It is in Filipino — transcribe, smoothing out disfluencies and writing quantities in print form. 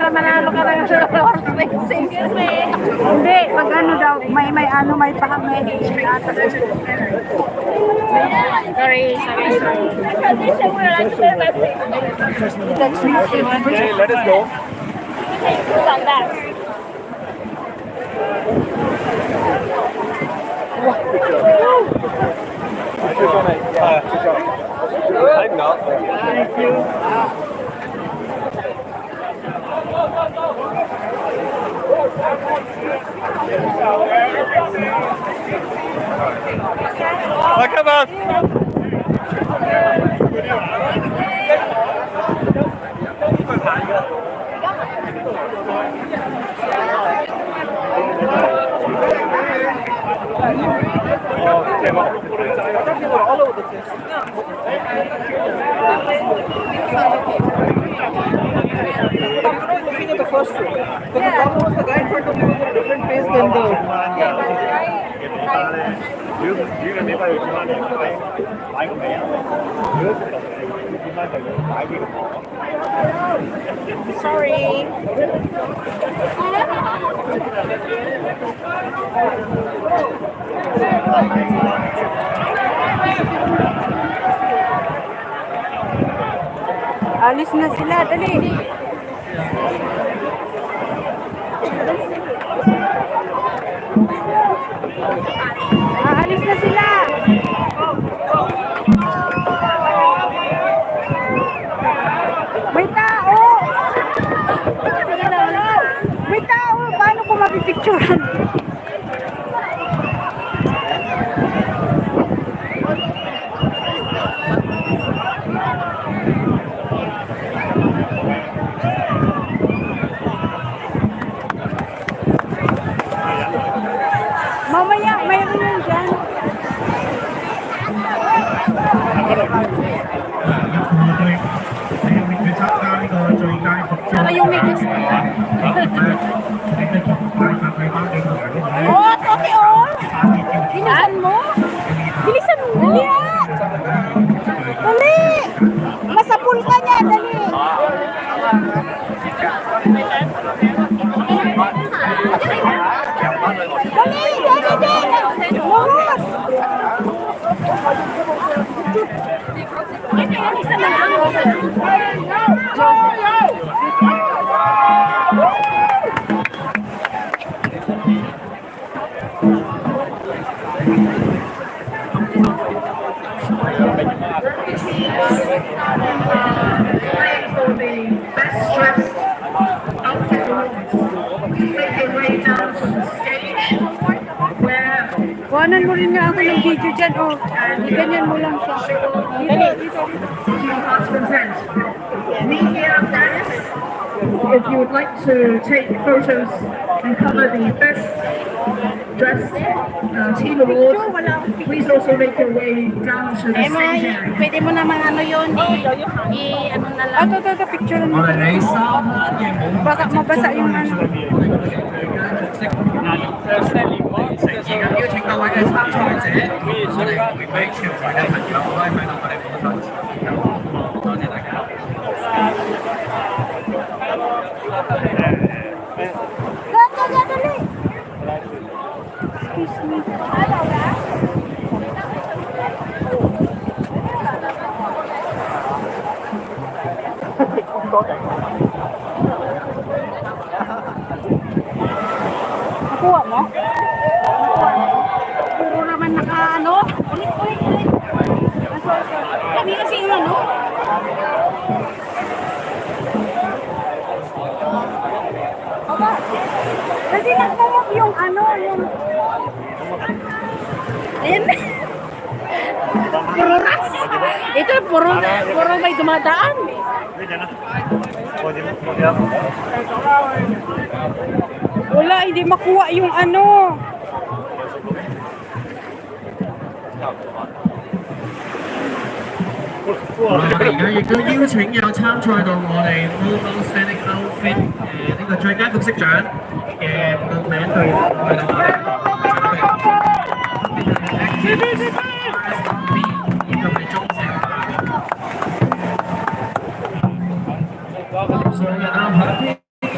para manalo ka lang sa horse racing. Hindi, pag ano daw, may pahamay. Sorry. Okay, let us go. I'm not. Thank you. Oh, come on. Looking at the first row. But the problem was the guy in front of me was at a different pace than Sorry. Alis na sila, dali. Aalis na sila. May tao. May tao. Paano ko mapipicturean? Mamaya, mayroon yun dyan. Pero yung may gusto. Oh, okay, oh. Bilisan mo. Bilisan mo. Dali, ah. Dali. Masapul ka niya, dali. Kuhanan mo rin nga ako ng video dyan, oh. Ganyan mo lang siya. Dito. If you would like to take photos and cover the best dressed team awards, please also make your way down to the stage area. Pwede mo naman ano yun, ano na lang. Ito, picture mo. Baka mabasa yung ano. 而家邀請各位嘅參賽者，我哋回歸全場嘅朋友可以去到我哋網上持有，多謝大家。Excuse me. Nakuha mo? Puro naman naka ano? Ulit. Kami kasi yung ano? Aba, kasi nakawak yung ano, yung... Ayan. Puro ras. Ito, puro may dumadaan. Wala, hindi makuha yung ano.我哋而家亦都邀請有參賽到我哋 Global Standing Outfit 呢個最佳服飾獎嘅報名隊去到我哋以及係中性。所有人啊！